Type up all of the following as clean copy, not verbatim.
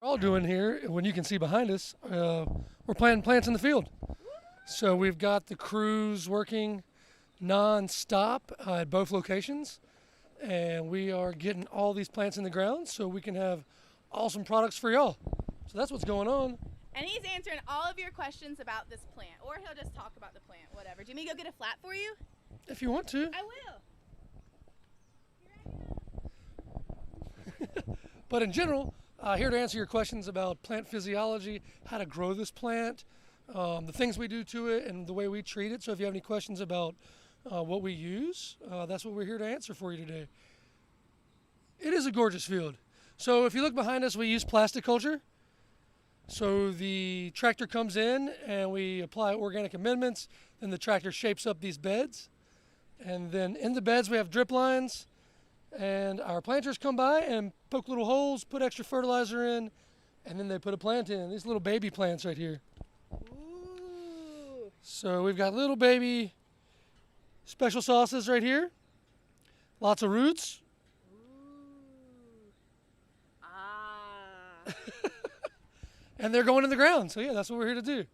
We're all doing here, when you can see behind us, we're planting plants in the field. So we've got the crews working non-stop at both locations, and we are getting all these plants in the ground so we can have awesome products for y'all. So that's what's going on. And he's answering all of your questions about this plant, or he'll just talk about the plant, whatever. Do you want me to go get a flat for you? If you want to. I will. But in general, here to answer your questions about plant physiology, how to grow this plant, the things we do to it, and the way we treat it. So if you have any questions about what we use, that's what we're here to answer for you today. It is a gorgeous field. So if you look behind us, we use plastic culture. So the tractor comes in and we apply organic amendments. Then the tractor shapes up these beds. And then in the beds we have drip lines. And our planters come by and poke little holes, put extra fertilizer in, and then they put a plant in. These little baby plants right here. Ooh. So we've got little baby special sauces right here. Lots of roots. Ooh. Ah. And they're going in the ground. So yeah, that's what we're here to do.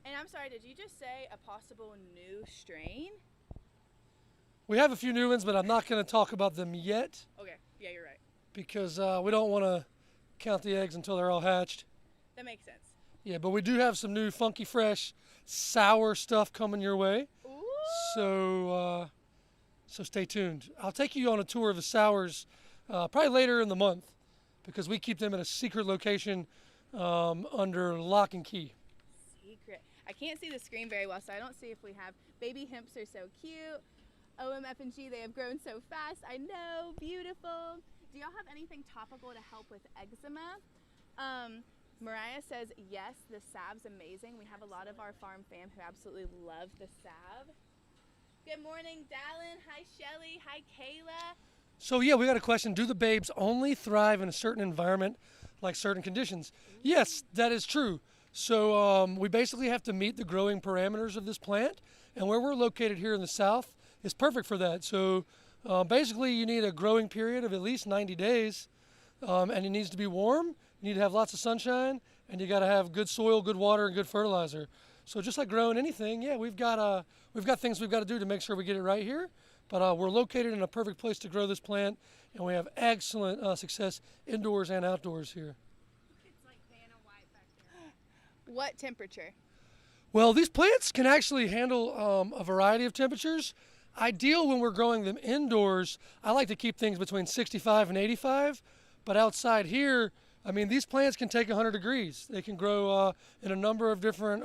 And I'm sorry, did you just say a possible new strain? We have a few new ones, but I'm not going to talk about them yet Okay, yeah, you're right. because we don't want to count the eggs until they're all hatched. That makes sense. Yeah, but we do have some new funky, fresh, sour stuff coming your way. Ooh. So stay tuned. I'll take you on a tour of the sours probably later in the month because we keep them at a secret location under lock and key. Secret. I can't see the screen very well, so I don't see if we have baby hemps are so cute. OMF&G, they have grown so fast. I know, beautiful. Do y'all have anything topical to help with eczema? Mariah says, yes, the salve's amazing. We have a lot of our farm fam who absolutely love the salve. Good morning, Dallin. Hi, Shelly. Hi, Kayla. So yeah, we got a question. Do the babes only thrive in a certain environment, like certain conditions? Yes, that is true. So we basically have to meet the growing parameters of this plant, and where we're located here in the south is perfect for that. So basically you need a growing period of at least 90 days, and it needs to be warm. You need to have lots of sunshine, and you got to have good soil, good water, and good fertilizer. So just like growing anything, yeah, we've got things we've got to do to make sure we get it right here. But we're located in a perfect place to grow this plant, and we have excellent success indoors and outdoors here. It's like Vanna White back there. What temperature? Well, these plants can actually handle a variety of temperatures. Ideal when we're growing them indoors, I like to keep things between 65 and 85, but outside here, I mean, these plants can take 100 degrees. They can grow in a number of different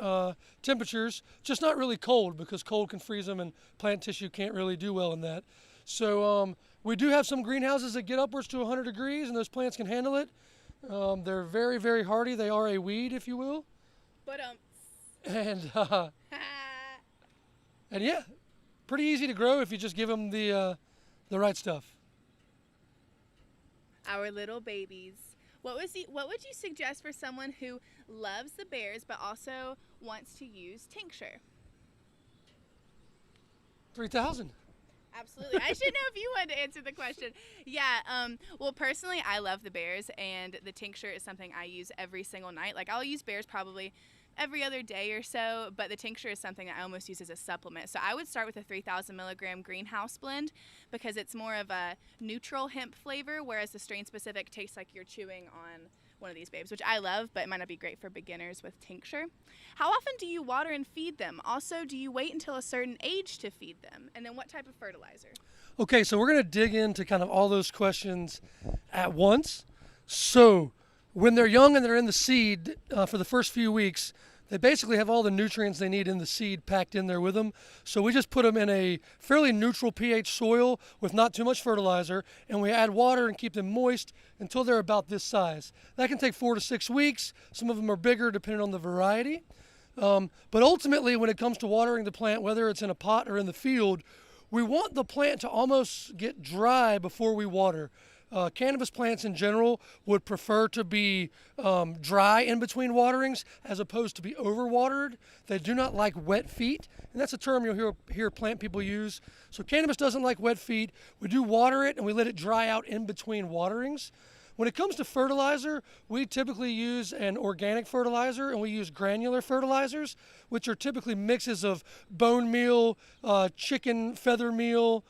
temperatures, just not really cold because cold can freeze them and plant tissue can't really do well in that. So we do have some greenhouses that get upwards to 100 degrees and those plants can handle it. They're very, very hardy. They are a weed, if you will. But And yeah, pretty easy to grow if you just give them the right stuff. Our little babies. What would you suggest for someone who loves the bears but also wants to use tincture? 3,000. Absolutely. I should know if you wanted to answer the question. Yeah, well, personally, I love the bears, and the tincture is something I use every single night. Like, I'll use bears probably every other day or so, but the tincture is something that I almost use as a supplement. So I would start with a 3,000 milligram greenhouse blend because it's more of a neutral hemp flavor, whereas the strain specific tastes like you're chewing on one of these babes, which I love, but it might not be great for beginners with tincture. How often do you water and feed them? Also, do you wait until a certain age to feed them? And then what type of fertilizer? Okay, so we're going to dig into kind of all those questions at once. So when they're young and they're in the seed for the first few weeks, they basically have all the nutrients they need in the seed packed in there with them. So we just put them in a fairly neutral pH soil with not too much fertilizer, and we add water and keep them moist until they're about this size. That can take 4 to 6 weeks. Some of them are bigger depending on the variety. But ultimately, when it comes to watering the plant, whether it's in a pot or in the field, we want the plant to almost get dry before we water. Cannabis plants in general would prefer to be dry in between waterings as opposed to be overwatered. They do not like wet feet, and that's a term you'll hear plant people use. So cannabis doesn't like wet feet. We do water it and we let it dry out in between waterings. When it comes to fertilizer, we typically use an organic fertilizer, and we use granular fertilizers, which are typically mixes of bone meal, chicken feather meal,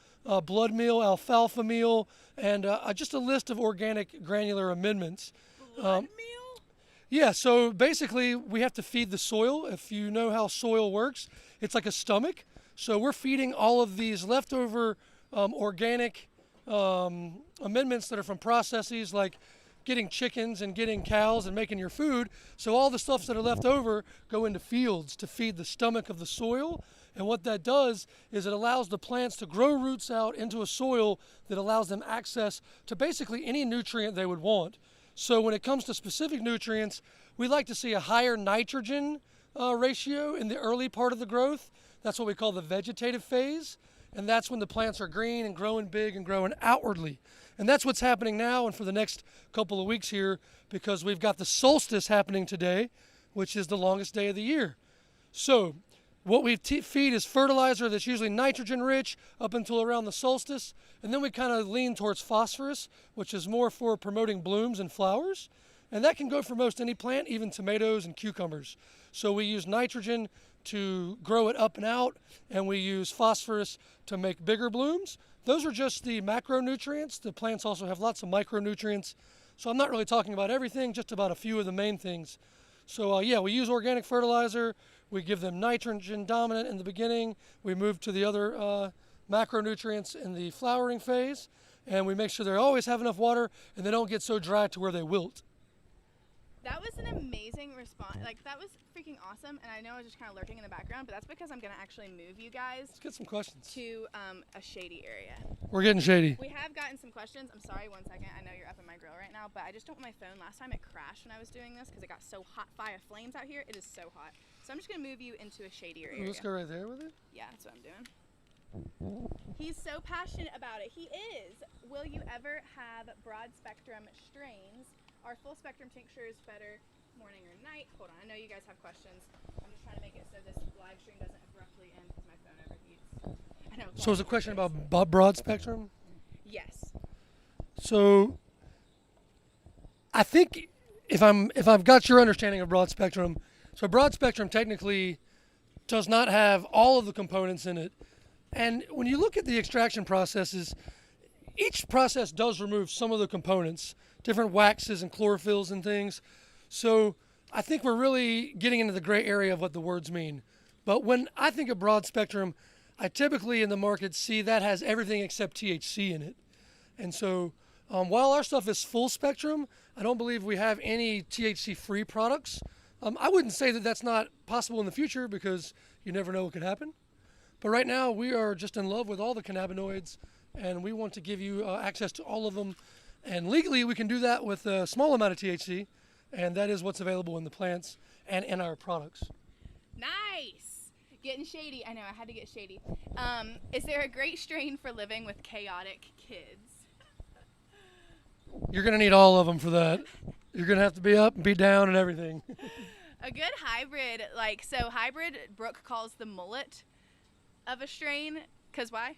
blood meal, alfalfa meal, and just a list of organic granular amendments. Blood meal? Yeah, so basically we have to feed the soil. If you know how soil works, it's like a stomach. So we're feeding all of these leftover organic amendments that are from processes like getting chickens and getting cows and making your food. So all the stuffs that are left over go into fields to feed the stomach of the soil. And what that does is it allows the plants to grow roots out into a soil that allows them access to basically any nutrient they would want. So when it comes to specific nutrients, we like to see a higher nitrogen ratio in the early part of the growth. That's what we call the vegetative phase. And that's when the plants are green and growing big and growing outwardly. And that's what's happening now and for the next couple of weeks here, because we've got the solstice happening today, which is the longest day of the year. So what we feed is fertilizer that's usually nitrogen rich up until around the solstice. And then we kind of lean towards phosphorus, which is more for promoting blooms and flowers. And that can go for most any plant, even tomatoes and cucumbers. So we use nitrogen to grow it up and out, and we use phosphorus to make bigger blooms. Those are just the macronutrients. The plants also have lots of micronutrients. So I'm not really talking about everything, just about a few of the main things. So yeah, we use organic fertilizer. We give them nitrogen dominant in the beginning. We move to the other macronutrients in the flowering phase, and we make sure they always have enough water and they don't get so dry to where they wilt. That was an amazing response. Like, that was freaking awesome. And I know I was just kind of lurking in the background, but that's because I'm going to actually move you guys Let's get some questions to a shady area. We're getting shady. We have gotten some questions. I'm sorry, 1 second. I know you're up in my grill right now, but I just don't want my phone. Last time it crashed when I was doing this because it got so hot. Fire flames out here. It is so hot. So I'm just going to move you into a shadier area. Let's go right there with it. Yeah, that's what I'm doing. He's so passionate about it. He is. Will you ever have broad spectrum strains? Are full spectrum tinctures better morning or night? Hold on, I know you guys have questions. I'm just trying to make it so this live stream doesn't abruptly end because my phone overheats. I know. So is the question about broad spectrum? Yes. So I think if I've got your understanding of broad spectrum, so broad spectrum technically does not have all of the components in it. And when you look at the extraction processes, each process does remove some of the components, different waxes and chlorophylls and things. So I think we're really getting into the gray area of what the words mean. But when I think of broad spectrum, I typically in the market see that has everything except THC in it. And so while our stuff is full spectrum, I don't believe we have any THC-free products. I wouldn't say that that's not possible in the future because you never know what could happen. But right now we are just in love with all the cannabinoids, and we want to give you access to all of them. And legally we can do that with a small amount of THC, and that is what's available in the plants and in our products. Nice. Getting shady. I know, I had to get shady. Is there a great strain for living with chaotic kids? You're going to need all of them for that. You're going to have to be up and be down and everything. A good hybrid, so hybrid, Brooke calls the mullet of a strain. Because why?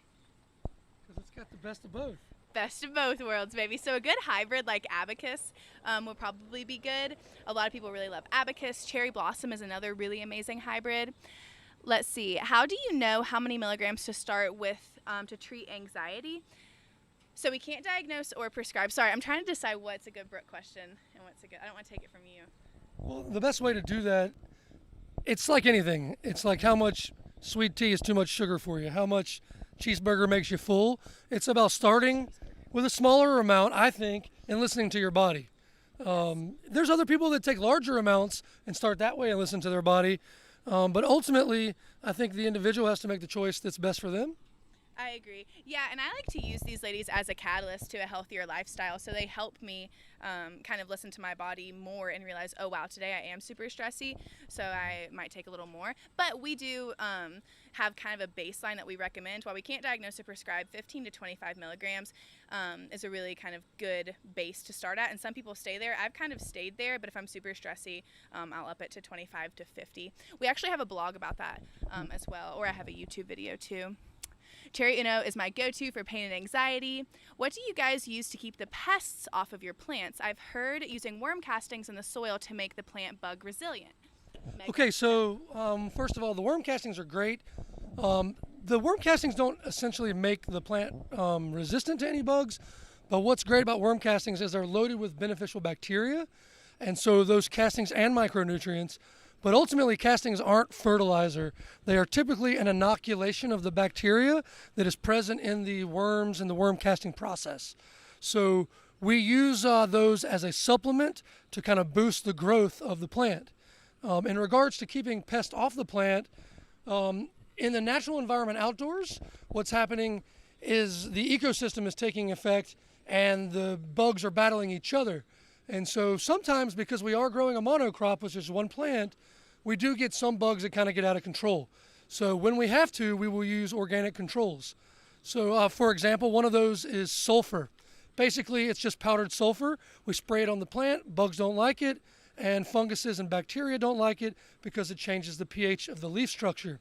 Because it's got the best of both. Best of both worlds, baby. So a good hybrid like Abacus would probably be good. A lot of people really love Abacus. Cherry Blossom is another really amazing hybrid. Let's see. How do you know how many milligrams to start with to treat anxiety? So we can't diagnose or prescribe. Sorry, I'm trying to decide what's a good Brooke question and what's a good. I don't want to take it from you. Well, the best way to do that, it's like anything. It's like how much sweet tea is too much sugar for you, how much cheeseburger makes you full. It's about starting with a smaller amount, I think, and listening to your body. There's other people that take larger amounts and start that way and listen to their body. But ultimately, I think the individual has to make the choice that's best for them. I agree. Yeah, and I like to use these ladies as a catalyst to a healthier lifestyle. So they help me kind of listen to my body more and realize, oh, wow, today I am super stressy, so I might take a little more. But we do have kind of a baseline that we recommend. While we can't diagnose or prescribe, 15 to 25 milligrams is a really kind of good base to start at. And some people stay there. I've kind of stayed there, but if I'm super stressy, I'll up it to 25 to 50. We actually have a blog about that as well, or I have a YouTube video too. Cherry Uno is my go-to for pain and anxiety. What do you guys use to keep the pests off of your plants? I've heard using worm castings in the soil to make the plant bug resilient. Meg? Okay, so first of all, the worm castings are great. The worm castings don't essentially make the plant resistant to any bugs, but what's great about worm castings is they're loaded with beneficial bacteria, and so those castings and micronutrients. But ultimately, castings aren't fertilizer. They are typically an inoculation of the bacteria that is present in the worms and the worm casting process. So we use those as a supplement to kind of boost the growth of the plant. In regards to keeping pests off the plant, in the natural environment outdoors, what's happening is the ecosystem is taking effect and the bugs are battling each other. And so sometimes, because we are growing a monocrop, which is one plant, we do get some bugs that kind of get out of control. So when we have to, we will use organic controls. So for example, one of those is sulfur. Basically, it's just powdered sulfur. We spray it on the plant, bugs don't like it, and funguses and bacteria don't like it because it changes the pH of the leaf structure.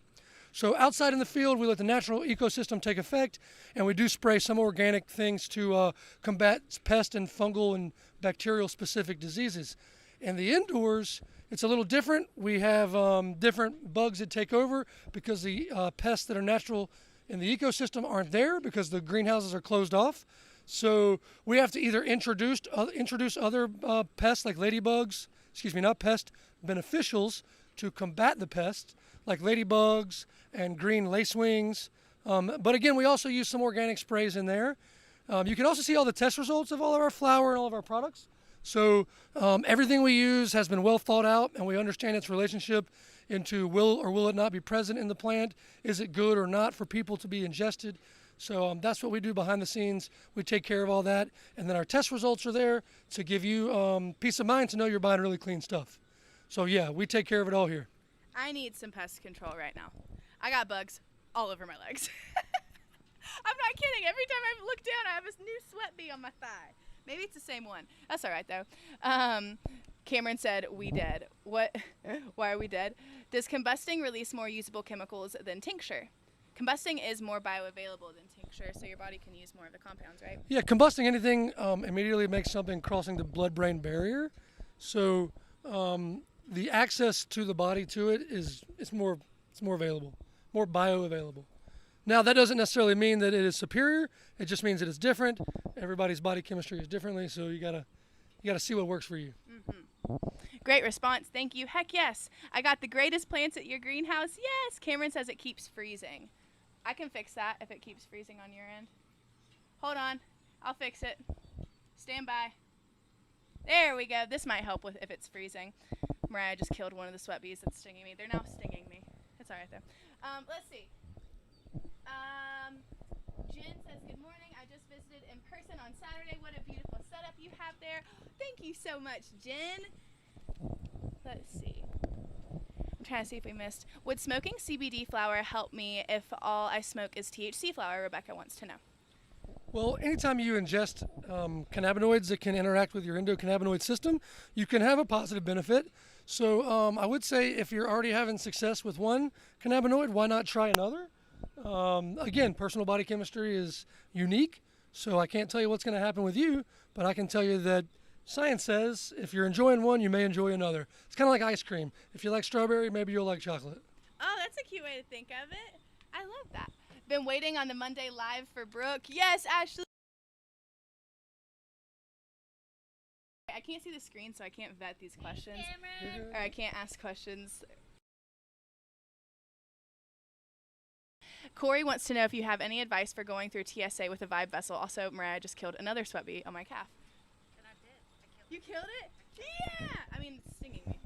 So outside in the field, we let the natural ecosystem take effect, and we do spray some organic things to combat pest and fungal and bacterial specific diseases. In the indoors, it's a little different. We have different bugs that take over because the pests that are natural in the ecosystem aren't there because the greenhouses are closed off. So we have to either introduce other pests like ladybugs, not pests, beneficials to combat the pests like ladybugs and green lacewings. But again, we also use some organic sprays in there. You can also see all the test results of all of our flour and all of our products. So everything we use has been well thought out, and we understand its relationship into will or will it not be present in the plant. Is it good or not for people to be ingested? So that's what we do behind the scenes. We take care of all that, and then our test results are there to give you peace of mind to know you're buying really clean stuff. So yeah, we take care of it all here. I need some pest control right now. I got bugs all over my legs. I'm not kidding. Every time I look down, I have this new sweat bee on my thigh. Maybe it's the same one. That's all right, though. Cameron said, we dead. What? Why are we dead? Does combusting release more usable chemicals than tincture? Combusting is more bioavailable than tincture, so your body can use more of the compounds, right? Yeah, combusting anything immediately makes something crossing the blood-brain barrier. So the access to the body to it is more available, more bioavailable. Now that doesn't necessarily mean that it is superior. It just means that it's different. Everybody's body chemistry is differently, so you gotta see what works for you. Mm-hmm. Great response. Thank you. Heck yes. I got the greatest plants at your greenhouse. Yes. Cameron says it keeps freezing. I can fix that if it keeps freezing on your end. Hold on. I'll fix it. Stand by. There we go. This might help with if it's freezing. Mariah just killed one of the sweat bees that's stinging me. They're now stinging me. It's all right though. Let's see. Jen says, good morning. I just visited in person on Saturday. What a beautiful setup you have there. Thank you so much, Jen. Let's see. I'm trying to see if we missed. Would smoking CBD flower help me if all I smoke is THC flower? Rebecca wants to know. Well, anytime you ingest cannabinoids that can interact with your endocannabinoid system, you can have a positive benefit. So I would say if you're already having success with one cannabinoid, why not try another? Again, personal body chemistry is unique, so I can't tell you what's going to happen with you, but I can tell you that science says if you're enjoying one, you may enjoy another. It's kind of like ice cream. If you like strawberry, maybe you'll like chocolate. Oh, that's a cute way to think of it. I love that. Been waiting on the Monday Live for Brooke. Yes, Ashley. I can't see the screen, so I can't vet these questions. Or I can't ask questions. Corey wants to know if you have any advice for going through TSA with a vibe vessel. Also, Mariah just killed another sweat bee on my calf. And I did. You killed it? Yeah! I mean, it's stinging me.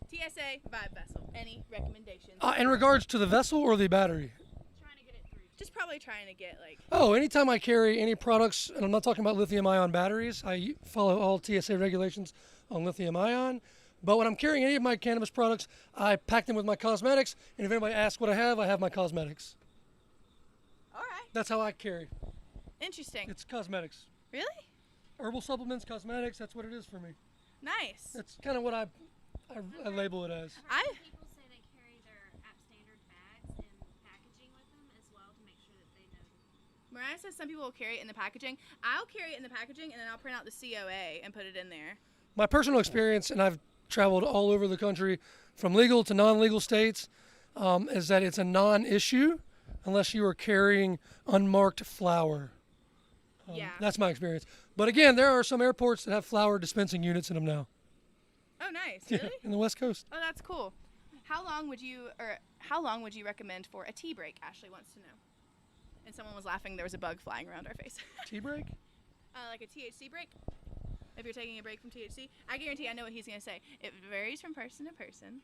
TSA, vibe vessel. Any recommendations? In regards to the vessel or the battery? Trying to get it through. Just probably trying to get, like... Oh, anytime I carry any products, and I'm not talking about lithium-ion batteries, I follow all TSA regulations on lithium-ion. But when I'm carrying any of my cannabis products, I pack them with my cosmetics, and if anybody asks what I have my cosmetics. All right. That's how I carry. Interesting. It's cosmetics. Really? Herbal supplements, cosmetics, that's what it is for me. Nice. That's kind of what I label it as. People say they carry their app standard bags and packaging with them as well to make sure that they know that Mariah says some people will carry it in the packaging. I'll carry it in the packaging, and then I'll print out the COA and put it in there. My personal experience, and I've traveled all over the country from legal to non-legal states, is that it's a non-issue unless you are carrying unmarked flour. Yeah. That's my experience. But again, there are some airports that have flour dispensing units in them now. Oh, nice. Yeah, Really? in the West Coast. Oh, that's cool. How long would you recommend for a tea break? Ashley wants to know. And someone was laughing. There was a bug flying around our face. Tea break? Like a THC break. If you're taking a break from THC, I guarantee I know what he's gonna say. It varies from person to person.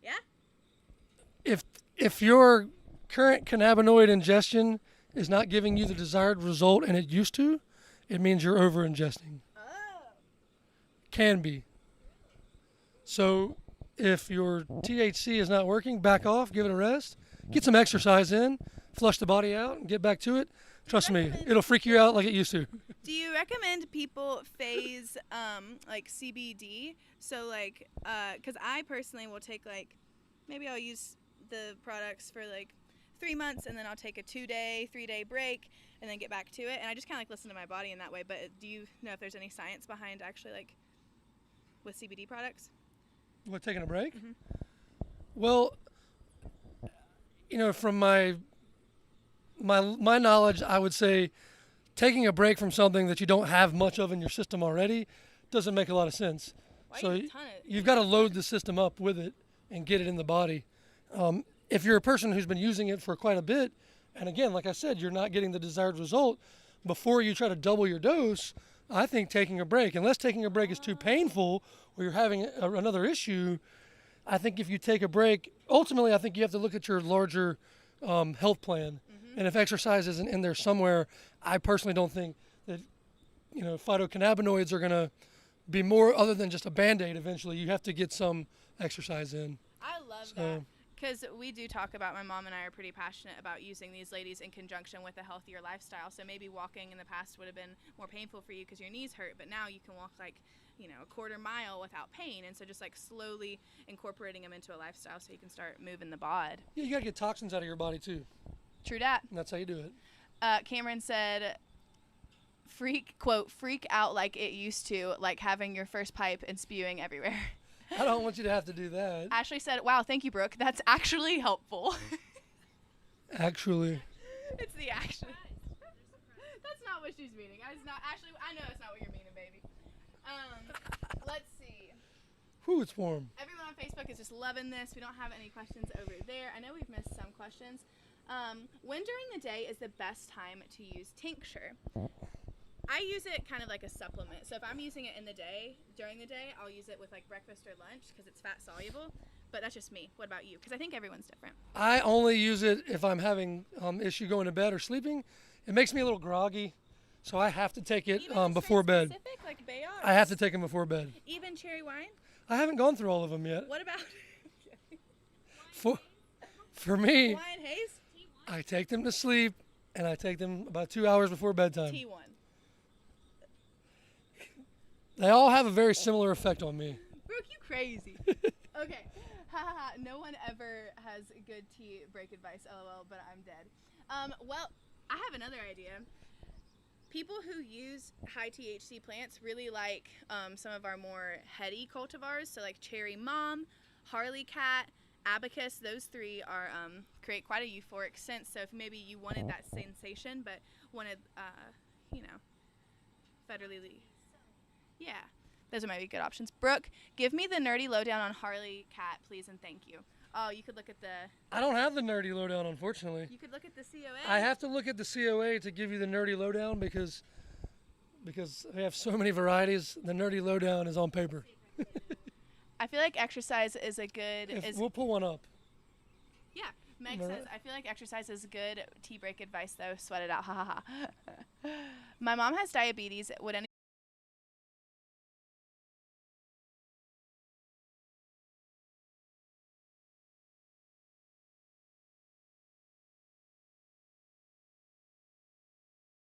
Yeah. If your current cannabinoid ingestion is not giving you the desired result and it used to, it means you're over ingesting. Oh. Can be. So if your THC is not working, back off, give it a rest, get some exercise in, flush the body out, and get back to it. Trust me, it'll freak you out like it used to. Do you recommend people phase like CBD? So like, because I personally will take like, maybe I'll use the products for like 3 months, and then I'll take a 2-day, 3-day break, and then get back to it. And I just kind of like listen to my body in that way. But do you know if there's any science behind actually like with CBD products? What, taking a break? Mhm. Well, you know, from my knowledge, I would say taking a break from something that you don't have much of in your system already doesn't make a lot of sense. Why So use a ton of- you've got to load the system up with it and get it in the body. If you're a person who's been using it for quite a bit, and again, like I said, you're not getting the desired result, before you try to double your dose, I think taking a break, unless taking a break is too painful or you're having another issue, I think if you take a break, ultimately I think you have to look at your larger health plan. And if exercise isn't in there somewhere, I personally don't think that, you know, phytocannabinoids are going to be more other than just a Band-Aid eventually. You have to get some exercise in. I love So- that. Because we do talk about, my mom and I are pretty passionate about using these ladies in conjunction with a healthier lifestyle. So maybe walking in the past would have been more painful for you because your knees hurt, but now you can walk like, you know, a quarter mile without pain. And so just like slowly incorporating them into a lifestyle so you can start moving the bod. Yeah, you got to get toxins out of your body too. True dat. And that's how you do it. Cameron said, freak out like it used to, like having your first pipe and spewing everywhere. I don't want you to have to do that. Ashley said, wow, thank you, Brooke. That's actually helpful. Actually. It's the action. That's not what she's meaning. Ashley, I know that's not what you're meaning, baby. Let's see. Whew, it's warm. Everyone on Facebook is just loving this. We don't have any questions over there. I know we've missed some questions. When during the day is the best time to use tincture? I use it kind of like a supplement. So if I'm using it during the day, I'll use it with like breakfast or lunch because it's fat soluble. But that's just me. What about you? Because I think everyone's different. I only use it if I'm having issue going to bed or sleeping. It makes me a little groggy, so I have to take it Even before bed. Specific, like Bayard? I have to take them before bed. Even cherry wine? I haven't gone through all of them yet. What about For me, wine haze? I take them to sleep, and I take them about 2 hours before bedtime. T1. They all have a very similar effect on me. Brooke, you crazy. Okay. No one ever has good tea break advice, lol, but I'm dead. Well, I have another idea. People who use high THC plants really like some of our more heady cultivars, so like Cherry Mom, Harley Cat, Abacus. Those three are create quite a euphoric sense. So if maybe you wanted that sensation, but wanted, federally, yeah, those are maybe good options. Brooke, give me the nerdy lowdown on Harley Cat, please, and thank you. Oh, you could look at the. I don't have the nerdy lowdown, unfortunately. You could look at the COA. I have to look at the COA to give you the nerdy lowdown because we have so many varieties. The nerdy lowdown is on paper. I feel like exercise is a good. We'll pull one up. Yeah, Meg Right. says I feel like exercise is good tea break advice though. Sweat it out, ha ha ha. My mom has diabetes. Would any